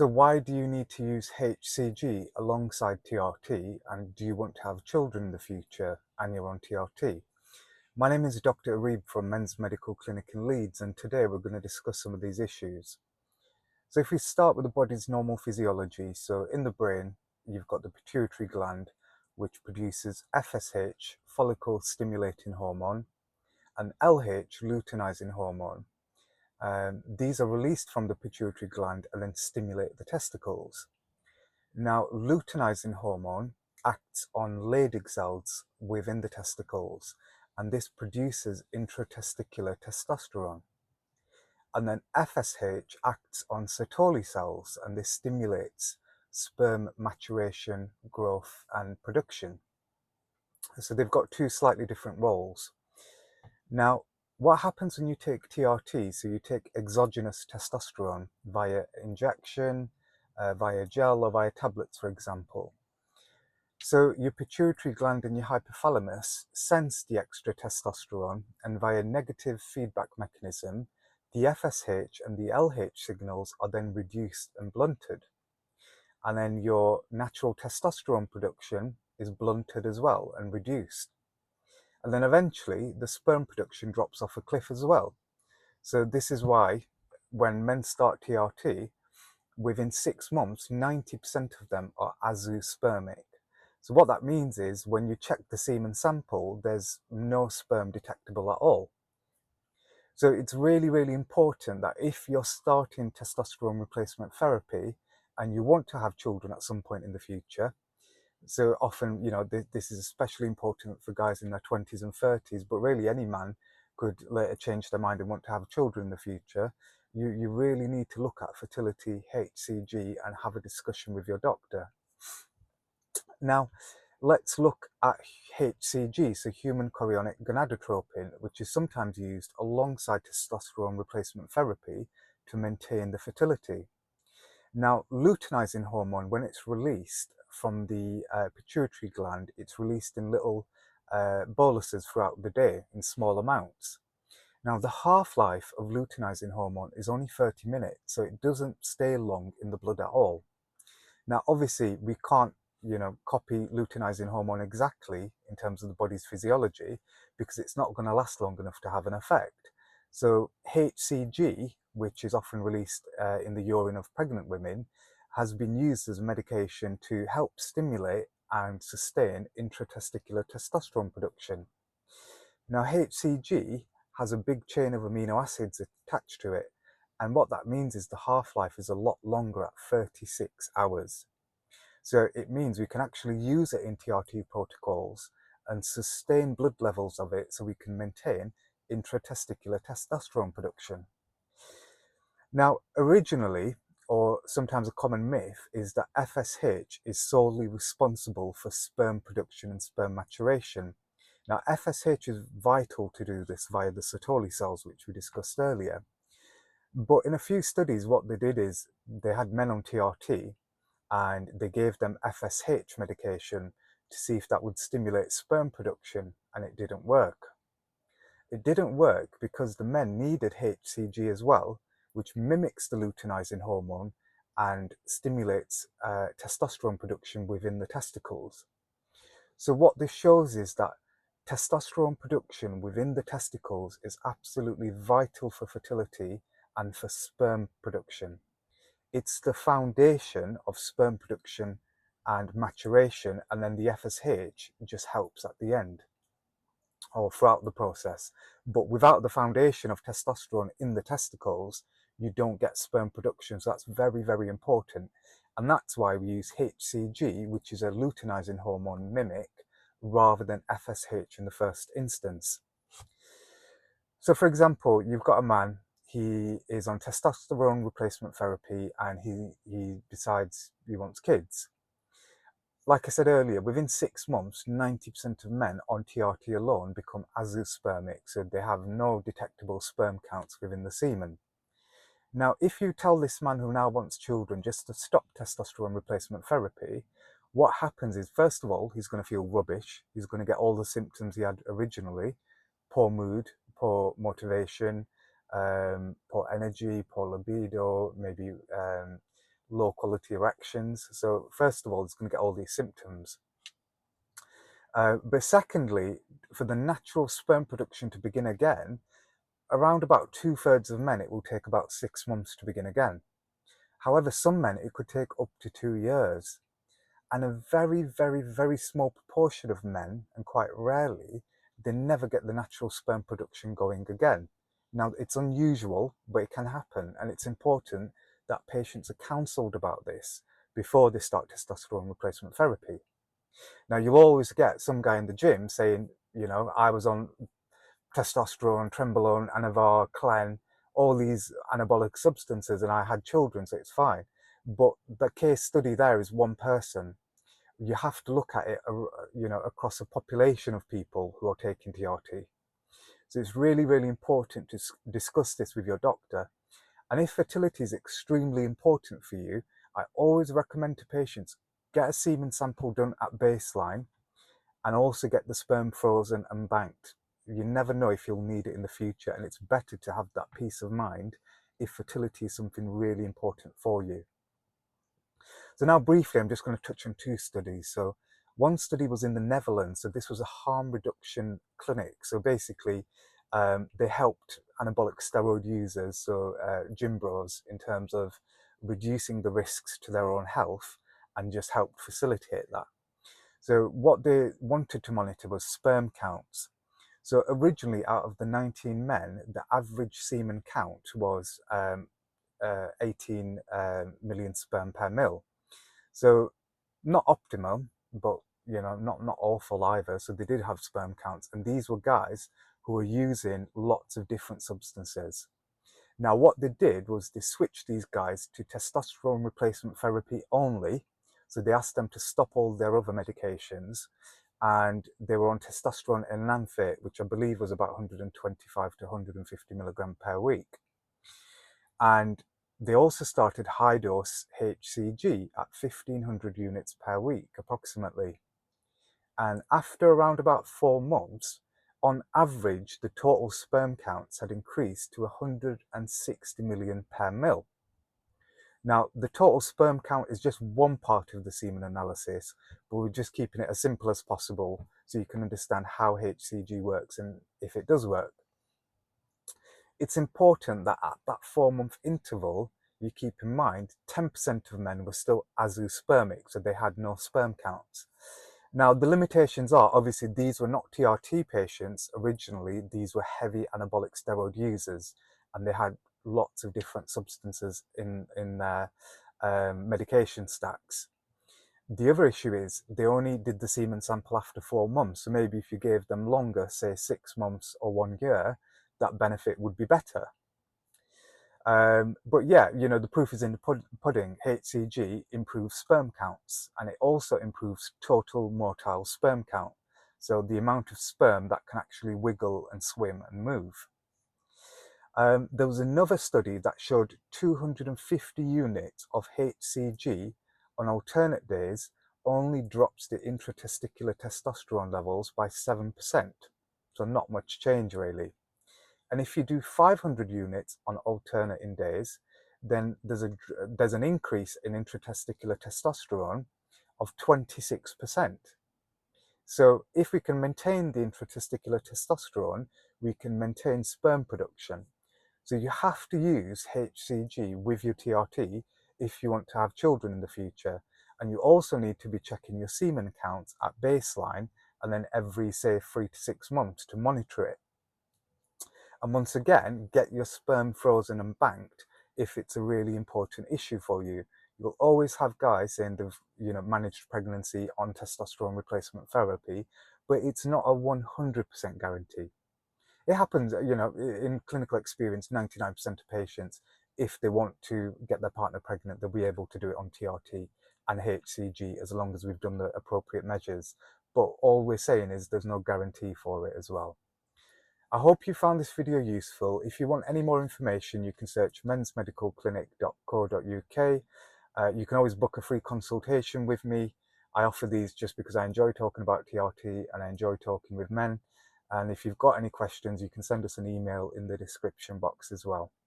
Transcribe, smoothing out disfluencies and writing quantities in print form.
So why do you need to use HCG alongside TRT, and do you want to have children in the future and you're on TRT? My name is Dr. Areeb from Men's Medical Clinic in Leeds, and today we're going to discuss some of these issues. So if we start with the body's normal physiology, so in the brain you've got the pituitary gland, which produces FSH, follicle stimulating hormone, and LH, luteinizing hormone. These are released from the pituitary gland and then stimulate the testicles. Now, luteinizing hormone acts on Leydig cells within the testicles, and this produces intra-testicular testosterone. And then FSH acts on Sertoli cells, and this stimulates sperm maturation, growth, and production. So they've got two slightly different roles. Now, what happens when you take TRT? So you take exogenous testosterone via injection, via gel, or via tablets, for example. So your pituitary gland and your hypothalamus sense the extra testosterone, and via negative feedback mechanism, the FSH and the LH signals are then reduced and blunted. And then your natural testosterone production is blunted as well and reduced. And then eventually the sperm production drops off a cliff as well. So this is why when men start TRT, within 6 months, 90% of them are azoospermic. So what that means is when you check the semen sample, there's no sperm detectable at all. So it's really, really important that if you're starting testosterone replacement therapy and you want to have children at some point in the future, so often, this is especially important for guys in their 20s and 30s, but really any man could later change their mind and want to have children in the future. You really need to look at fertility, HCG, and have a discussion with your doctor. Now, let's look at HCG, so human chorionic gonadotropin, which is sometimes used alongside testosterone replacement therapy to maintain the fertility. Now, luteinizing hormone, when it's released from the pituitary gland, it's released in little boluses throughout the day in small amounts. Now, the half-life of luteinizing hormone is only 30 minutes, so it doesn't stay long in the blood at all. Now, obviously, we can't, copy luteinizing hormone exactly in terms of the body's physiology because it's not going to last long enough to have an effect. So HCG, which is often released in the urine of pregnant women, has been used as a medication to help stimulate and sustain intratesticular testosterone production. Now, HCG has a big chain of amino acids attached to it, and what that means is the half-life is a lot longer at 36 hours. So it means we can actually use it in TRT protocols and sustain blood levels of it so we can maintain intratesticular testosterone production. Now, originally, or sometimes a common myth, is that FSH is solely responsible for sperm production and sperm maturation. Now, FSH is vital to do this via the Sertoli cells, which we discussed earlier. But in a few studies, what they did is they had men on TRT and they gave them FSH medication to see if that would stimulate sperm production, and it didn't work. It didn't work because the men needed HCG as well, which mimics the luteinizing hormone and stimulates testosterone production within the testicles. So what this shows is that testosterone production within the testicles is absolutely vital for fertility and for sperm production. It's the foundation of sperm production and maturation, and then the FSH just helps at the end or throughout the process. But without the foundation of testosterone in the testicles, you don't get sperm production. So that's very, very important. And that's why we use HCG, which is a luteinizing hormone mimic, rather than FSH in the first instance. So for example, you've got a man, he is on testosterone replacement therapy and he decides he wants kids. Like I said earlier, within 6 months, 90% of men on TRT alone become azoospermic, so they have no detectable sperm counts within the semen. Now, if you tell this man who now wants children just to stop testosterone replacement therapy, what happens is, first of all, he's going to feel rubbish. He's going to get all the symptoms he had originally: poor mood, poor motivation, poor energy, poor libido, maybe low quality erections. So first of all, it's going to get all these symptoms. But secondly, for the natural sperm production to begin again, around about 2/3 of men, it will take about 6 months to begin again. However, some men, it could take up to 2 years. And a very, very, very small proportion of men, and quite rarely, they never get the natural sperm production going again. Now, it's unusual, but it can happen. And it's important that patients are counselled about this before they start testosterone replacement therapy. Now, you'll always get some guy in the gym saying, you know, I was on testosterone, trenbolone, anavar, clen, all these anabolic substances, and I had children, so it's fine. But the case study there is one person. You have to look at it, you know, across a population of people who are taking TRT. So it's really, really important to discuss this with your doctor. And if fertility is extremely important for you, I always recommend to patients, get a semen sample done at baseline and also get the sperm frozen and banked. You never know if you'll need it in the future, and it's better to have that peace of mind if fertility is something really important for you. So now briefly, I'm just going to touch on 2 studies. So one study was in the Netherlands. So this was a harm reduction clinic. So basically, they helped anabolic steroid users, so gym bros, in terms of reducing the risks to their own health and just helped facilitate that. So what they wanted to monitor was sperm counts. So originally, out of the 19 men, the average semen count was 18 million sperm per mil. So not optimal, but you know, not awful either. So they did have sperm counts, and these were guys who were using lots of different substances. Now, what they did was they switched these guys to testosterone replacement therapy only. So they asked them to stop all their other medications, and they were on testosterone enanthate, which I believe was about 125 to 150 milligram per week. And they also started high dose HCG at 1500 units per week, approximately. And after around about 4 months, on average, the total sperm counts had increased to 160 million per mil. Now, the total sperm count is just one part of the semen analysis, but we're just keeping it as simple as possible so you can understand how HCG works and if it does work. It's important that at that 4-month interval, you keep in mind 10% of men were still azoospermic, so they had no sperm counts. Now, the limitations are, obviously, these were not TRT patients originally. These were heavy anabolic steroid users, and they had lots of different substances in their medication stacks. The other issue is they only did the semen sample after 4 months. So maybe if you gave them longer, say 6 months or 1 year, that benefit would be better. But yeah, you know, the proof is in the pudding. HCG improves sperm counts, and it also improves total motile sperm count. So the amount of sperm that can actually wiggle and swim and move. There was another study that showed 250 units of HCG on alternate days only drops the intra-testicular testosterone levels by 7%. So not much change really. And if you do 500 units on alternating days, then there's an increase in intra-testicular testosterone of 26%. So if we can maintain the intra-testicular testosterone, we can maintain sperm production. So you have to use HCG with your TRT if you want to have children in the future. And you also need to be checking your semen counts at baseline and then every, say, 3 to 6 months to monitor it. And once again, get your sperm frozen and banked if it's a really important issue for you. You'll always have guys saying they've, you know, managed pregnancy on testosterone replacement therapy, but it's not a 100% guarantee. It happens, you know, in clinical experience, 99% of patients, if they want to get their partner pregnant, they'll be able to do it on TRT and HCG as long as we've done the appropriate measures. But all we're saying is there's no guarantee for it as well. I hope you found this video useful. If you want any more information, you can search mensmedicalclinic.co.uk. You can always book a free consultation with me. I offer these just because I enjoy talking about TRT and I enjoy talking with men. And if you've got any questions, you can send us an email in the description box as well.